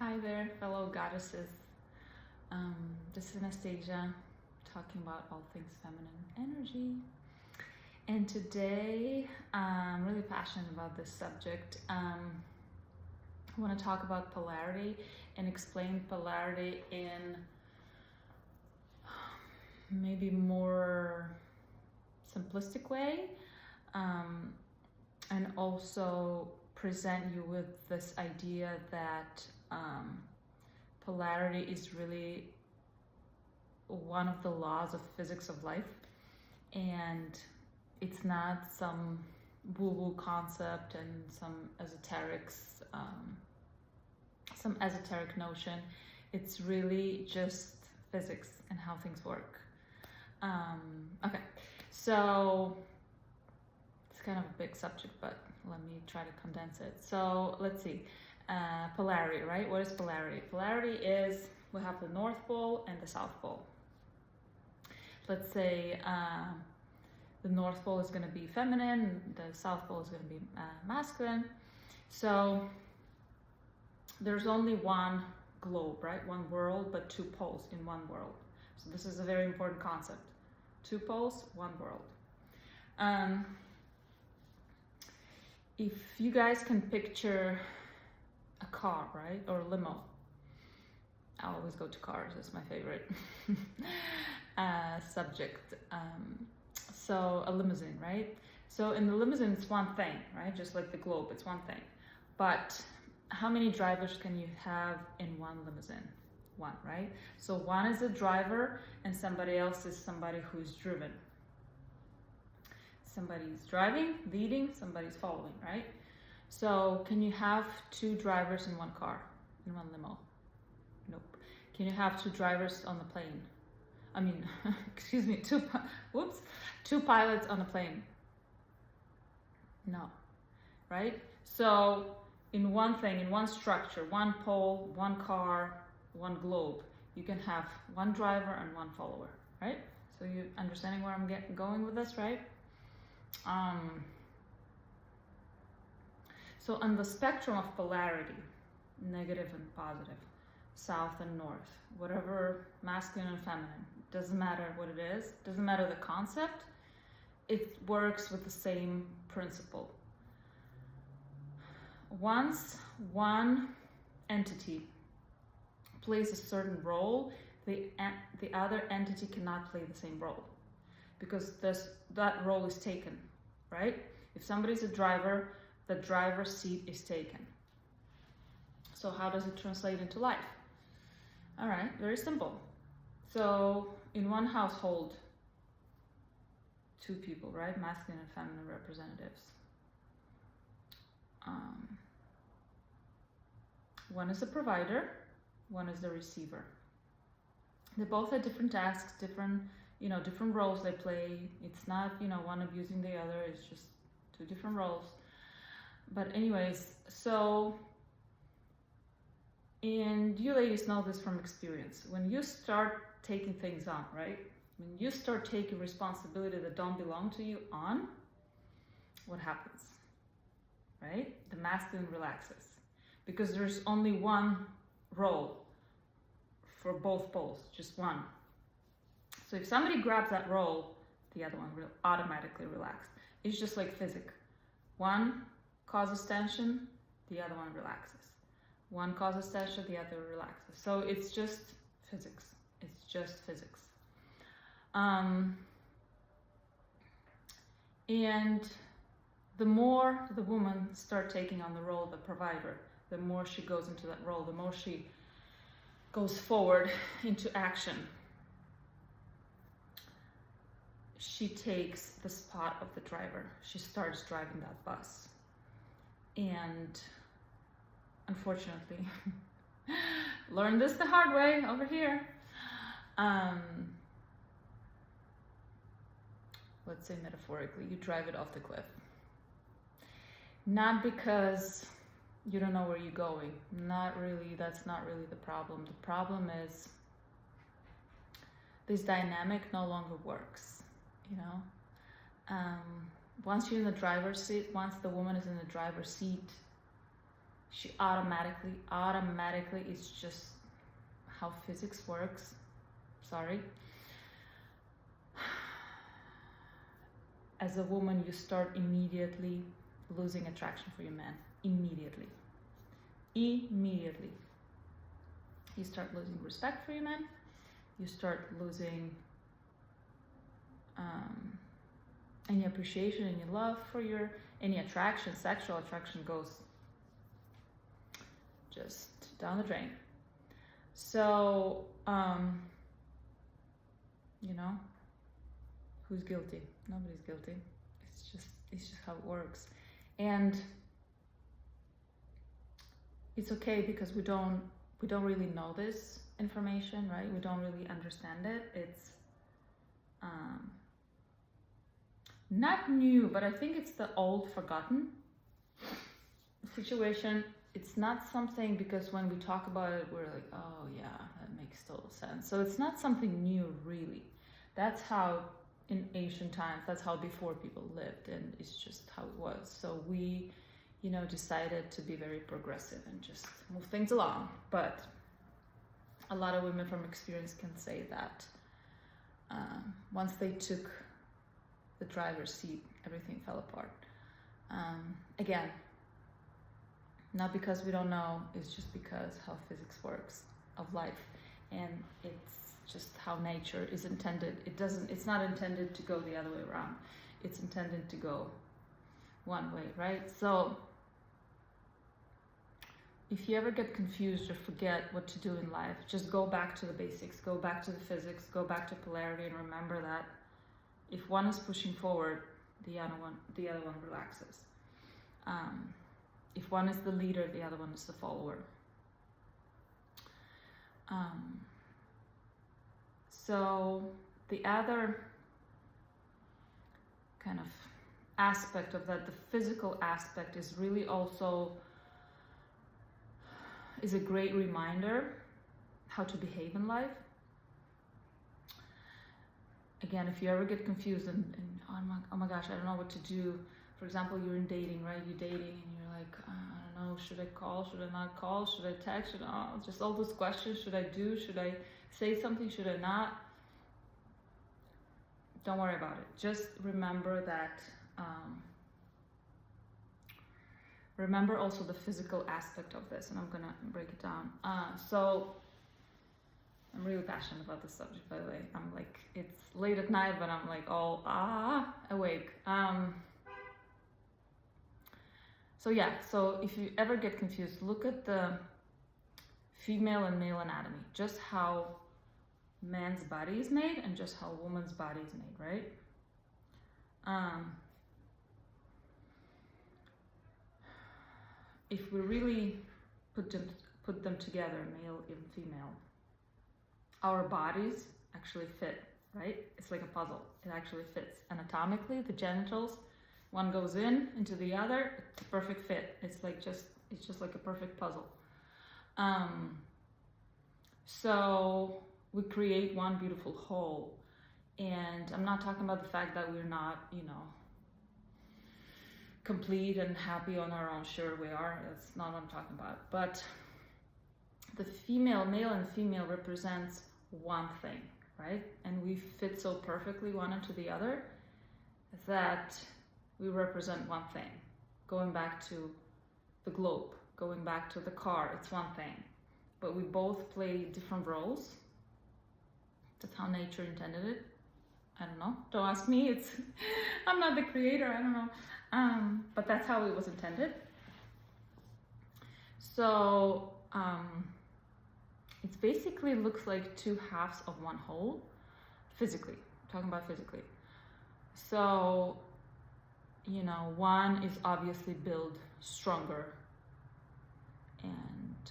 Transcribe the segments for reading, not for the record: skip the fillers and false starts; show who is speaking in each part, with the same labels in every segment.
Speaker 1: Hi there, fellow goddesses. This is Anastasia talking about all things feminine energy. And today I'm really passionate about this subject. I want to talk about polarity and explain polarity in maybe more simplistic way, and also present you with this idea that polarity is really one of the laws of physics of life, and it's not some woo-woo concept and some esoteric notion. It's really just physics and how things work. Okay, so it's kind of a big subject, but let me try to condense it. So let's see. Polarity, right? What is polarity? Polarity is, we have the North Pole and the South Pole. Let's say the North Pole is going to be feminine, the South Pole is going to be masculine. So there's only one globe, right? One world, but two poles in one world. So this is a very important concept. Two poles, one world. If you guys can picture a car, right? Or a limo. I always go to cars, it's my favorite subject. So a limousine, right? So in the limousine, it's one thing, right? Just like the globe, it's one thing. But how many drivers can you have in one limousine? One, right? So one is a driver and somebody else is somebody who's driven. Somebody's driving, leading, somebody's following, right? So can you have two drivers in one car, in one limo? Nope. Can you have two drivers on the plane? I mean, excuse me, two pilots on a plane? No, right? So in one thing, in one structure, one pole, one car, one globe, you can have one driver and one follower, right? So you understanding where I'm going with this, right? So on the spectrum of polarity, negative and positive, south and north, whatever, masculine and feminine, doesn't matter what it is, doesn't matter the concept, it works with the same principle. Once one entity plays a certain role, the other entity cannot play the same role, because that role is taken, right? If somebody's a driver, the driver's seat is taken. So how does it translate into life? All right, very simple. So in one household, two people, right? Masculine and feminine representatives. One is the provider, one is the receiver. They both have different tasks, different roles they play. It's not, one abusing the other, it's just two different roles. But anyways, so, and you ladies know this from experience. When you start taking things on, right? When you start taking responsibility that don't belong to you on, what happens, right? The masculine relaxes, because there's only one role for both poles, just one. So if somebody grabs that role, the other one will automatically relax. It's just like physics. One causes tension, the other one relaxes. One causes tension, the other relaxes. So it's just physics. It's just physics. And the more the woman starts taking on the role of the provider, the more she goes into that role, the more she goes forward into action. She takes the spot of the driver. She starts driving that bus. And unfortunately, learned this the hard way over here. Let's say metaphorically, you drive it off the cliff. Not because you don't know where you're going. Not really, that's not really the problem. The problem is this dynamic no longer works. Once you're in the driver's seat, once the woman is in the driver's seat, she automatically, it's just how physics works. Sorry. As a woman, you start immediately losing attraction for your man. Immediately. You start losing respect for your man. You start losing any appreciation, any love for any attraction. Sexual attraction goes just down the drain. So, who's guilty? Nobody's guilty. It's just how it works. And it's okay because we don't really know this information, right? We don't really understand it. It's not new, but I think it's the old forgotten situation. It's not something, because when we talk about it, we're like, oh yeah, that makes total sense. So it's not something new, really. That's how in ancient times, that's how before people lived, and it's just how it was. So we, decided to be very progressive and just move things along. But a lot of women from experience can say that once they took the driver's seat, everything fell apart. Again, not because we don't know, it's just because how physics works of life, and it's just how nature is intended. It's not intended to go the other way around. It's intended to go one way, right? So if you ever get confused or forget what to do in life, just go back to the basics, go back to the physics, go back to polarity, and remember that if one is pushing forward, the other one relaxes. If one is the leader, the other one is the follower. So the other kind of aspect of that, the physical aspect, is really also is a great reminder how to behave in life. Again, if you ever get confused and oh my gosh, I don't know what to do. For example, you're in dating, right? You're dating and you're like, I don't know, should I call? Should I not call? Should I text? Just all those questions. Should I do? Should I say something? Should I not? Don't worry about it. Just remember that. Remember also the physical aspect of this, and I'm gonna break it down. So I'm really passionate about this subject, by the way. I'm like, it's late at night, but I'm like all awake. So if you ever get confused, look at the female and male anatomy, just how man's body is made and just how woman's body is made, right? If we really put them together, male and female, our bodies actually fit, right? It's like a puzzle. It actually fits anatomically. The genitals, one goes into the other. It's a perfect fit. It's just like a perfect puzzle. So we create one beautiful whole. And I'm not talking about the fact that we're not, complete and happy on our own. Sure, we are. That's not what I'm talking about. But the male and female represents one thing, right? And we fit so perfectly one into the other that we represent one thing. Going back to the globe, going back to the car, it's one thing. But we both play different roles. That's how nature intended it. I don't know. Don't ask me. I'm not the creator. I don't know. But that's how it was intended. So it basically looks like two halves of one whole, physically. I'm talking about physically. So, one is obviously built stronger. And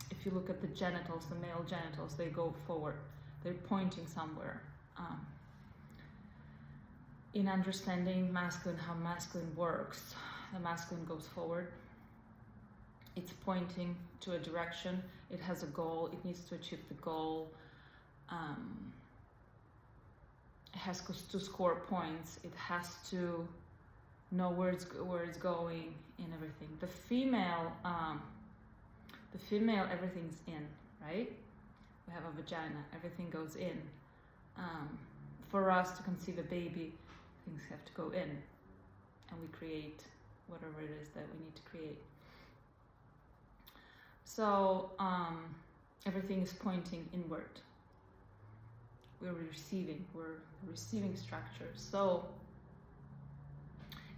Speaker 1: if you look at the genitals, the male genitals, they go forward. They're pointing somewhere. In understanding masculine, how masculine works, the masculine goes forward. It's pointing to a direction. It has a goal. It needs to achieve the goal. It has to score points. It has to know where it's going and everything. The female, everything's in, right? We have a vagina, everything goes in. For us to conceive a baby, things have to go in, and we create whatever it is that we need to create. So everything is pointing inward. We're receiving structure. So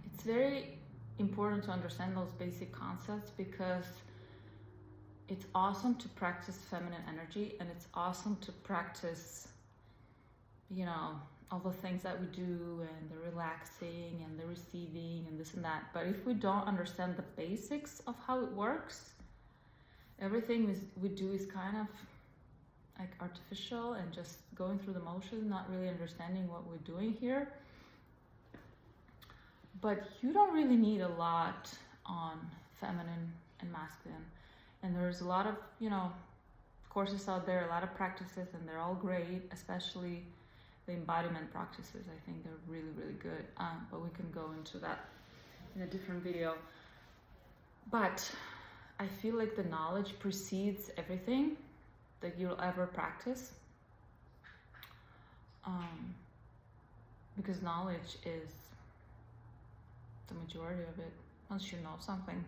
Speaker 1: it's very important to understand those basic concepts, because it's awesome to practice feminine energy, and it's awesome to practice, you know, all the things that we do, and the relaxing and the receiving and this and that. But if we don't understand the basics of how it works, everything we do is kind of like artificial and just going through the motions, not really understanding what we're doing here. But you don't really need a lot on feminine and masculine. And there's a lot of, you know, courses out there, a lot of practices, and they're all great, especially the embodiment practices. I think they're really, really good. But we can go into that in a different video. But I feel like the knowledge precedes everything that you'll ever practice. Because knowledge is the majority of it. Once you know something,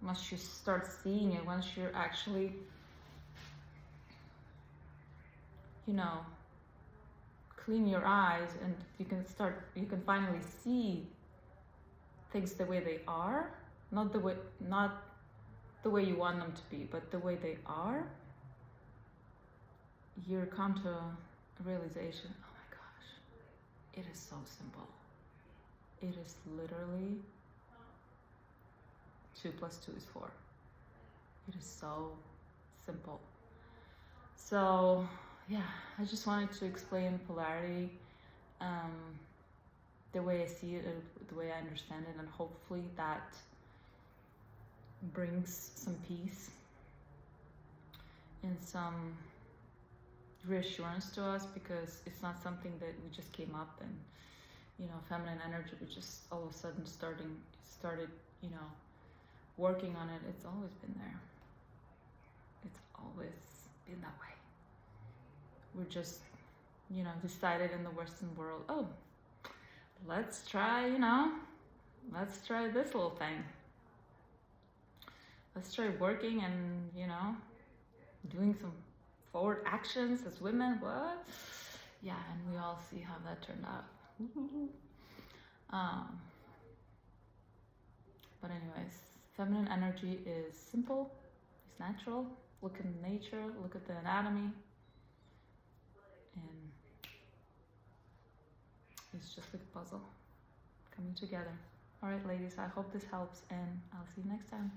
Speaker 1: once you start seeing it, once you're actually, you know, clean your eyes, and you can finally see things the way they are, not the way you want them to be, but the way they are. You come to a realization, oh my gosh, it is so simple. It is literally 2 + 2 is 4. It is so simple. So yeah, I just wanted to explain polarity, the way I see it, the way I understand it, and hopefully that brings some peace and some reassurance to us, because it's not something that we just came up and, you know, feminine energy, we just all of a sudden started, you know, working on it. It's always been there. It's always been that way. We're just, you know, decided in the Western world, oh, let's try this little thing. Let's try working and, you know, doing some forward actions as women. What? Yeah, and we all see how that turned out. But anyways, feminine energy is simple, it's natural. Look in nature, look at the anatomy, and it's just like a puzzle coming together. All right, ladies, I hope this helps, and I'll see you next time.